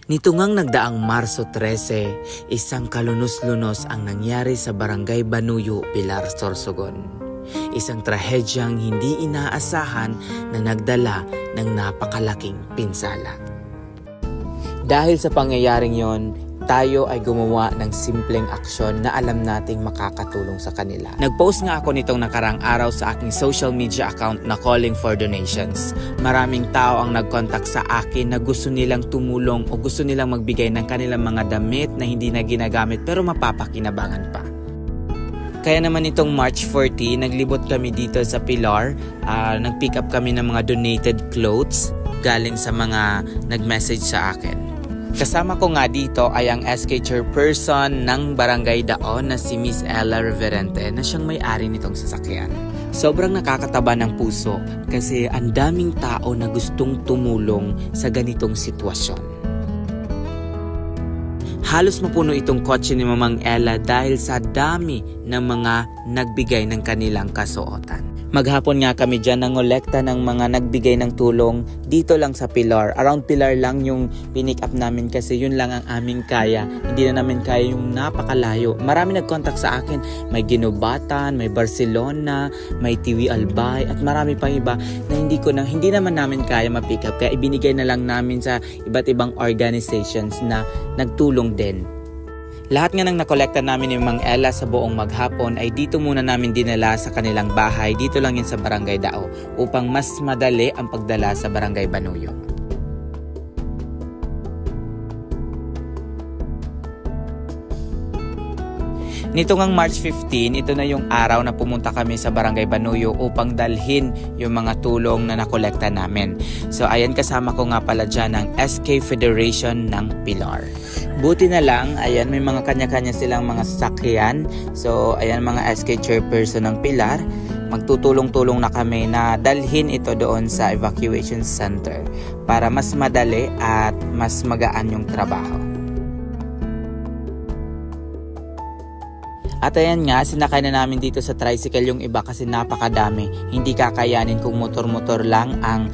Nito ngang nagdaang Marso 13, isang kalunos-lunos ang nangyari sa Barangay Banuyo, Pilar, Sorsogon. Isang trahedyang hindi inaasahan na nagdala ng napakalaking pinsala. Dahil sa pangyayaring yon, tayo ay gumawa ng simpleng aksyon na alam nating makakatulong sa kanila. Nag-post nga ako nitong nakarang araw sa aking social media account na Calling for Donations. Maraming tao ang nag-contact sa akin na gusto nilang tumulong o gusto nilang magbigay ng kanilang mga damit na hindi na ginagamit pero mapapakinabangan pa. Kaya naman itong March 40, naglibot kami dito sa Pilar. Nag-pick up kami ng mga donated clothes galing sa mga nag-message sa akin. Kasama ko nga dito ay ang SK Chairperson ng Barangay Daon na si Miss Ella Reverente na siyang may-ari nitong sasakyan. Sobrang nakakataba ng puso kasi ang daming tao na gustong tumulong sa ganitong sitwasyon. Halos mapuno itong kotse ni Mamang Ella dahil sa dami ng mga nagbigay ng kanilang kasuotan. Maghapon nga kami dyan nangolekta ng mga nagbigay ng tulong dito lang sa Pilar. Around Pilar lang yung pinick up namin kasi yun lang ang aming kaya. Hindi na namin kaya yung napakalayo. Marami nag-contact sa akin. May Ginobatan, may Barcelona, may Tiwi Albay at marami pang iba na hindi naman namin kaya ma-pick up. Kaya ibinigay na lang namin sa iba't ibang organizations na nagtulong din. Lahat nga ng nakolekta namin ni Mang Ella sa buong maghapon ay dito muna namin dinala sa kanilang bahay, dito lang yun sa Barangay Dao, upang mas madali ang pagdala sa Barangay Banuyo. Nito ngang March 15, ito na yung araw na pumunta kami sa Barangay Banuyo upang dalhin yung mga tulong na nakolekta namin. So ayan, kasama ko nga pala dyan ang SK Federation ng Pilar. Buti na lang, ayan, may mga kanya-kanya silang mga sasakyan. So ayan, mga SK Chairperson ng Pilar, magtutulong-tulong na kami na dalhin ito doon sa evacuation center para mas madali at mas magaan yung trabaho. At ayan nga, sinakay na namin dito sa tricycle yung iba kasi napakadami. Hindi kakayanin kung motor-motor lang ang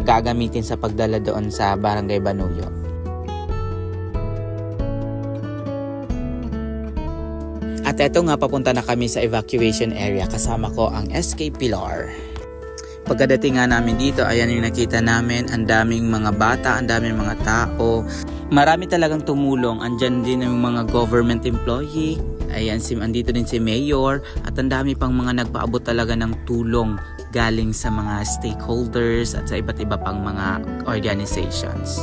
gagamitin sa pagdala doon sa Barangay Banuyo. At eto nga, papunta na kami sa evacuation area. Kasama ko ang SK Pilar. Pagkadating nga namin dito, ayan yung nakita namin. Ang daming mga bata, ang daming mga tao. Marami talagang tumulong. Andyan din yung mga government employee. Ayan, andito din si Mayor. At ang dami pang mga nagpaabot talaga ng tulong galing sa mga stakeholders at sa iba't iba pang mga organizations.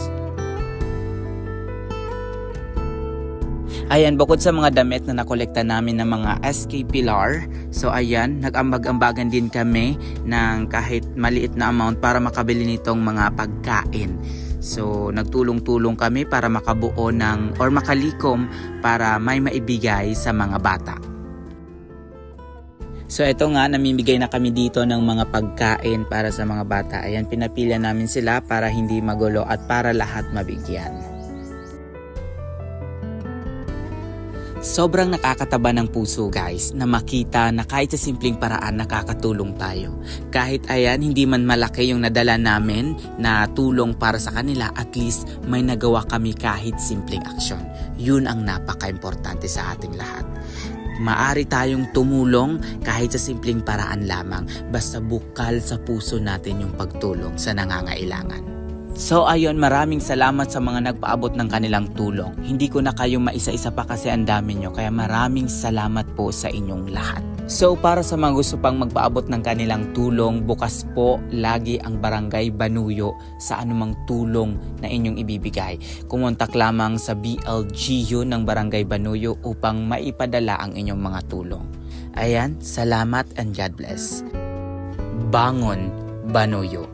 Ayan, bukod sa mga damit na nakolekta namin ng mga SK Pilar, so ayan, nag-ambag-ambagan din kami ng kahit maliit na amount para makabili nitong mga pagkain. So nagtulong-tulong kami para makabuo ng or makalikom para may maibigay sa mga bata. So ito nga, namimigay na kami dito ng mga pagkain para sa mga bata. Ayan, pinapila namin sila para hindi magulo at para lahat mabigyan. Sobrang nakakataba ng puso guys na makita na kahit sa simpleng paraan nakakatulong tayo. Kahit ayan, hindi man malaki yung nadala namin na tulong para sa kanila, at least may nagawa kami kahit simpleng aksyon. Yun ang napaka-importante sa ating lahat. Maari tayong tumulong kahit sa simpleng paraan lamang, basta bukal sa puso natin yung pagtulong sa nangangailangan. So ayun, maraming salamat sa mga nagpaabot ng kanilang tulong. Hindi ko na kayo maisa-isa pa kasi ang dami nyo, kaya maraming salamat po sa inyong lahat. So para sa mga gusto pang magpaabot ng kanilang tulong, bukas po lagi ang Barangay Banuyo sa anumang tulong na inyong ibibigay. Kumontak lamang sa BLGU ng Barangay Banuyo upang maipadala ang inyong mga tulong. Ayan, salamat and God bless. Bangon Banuyo.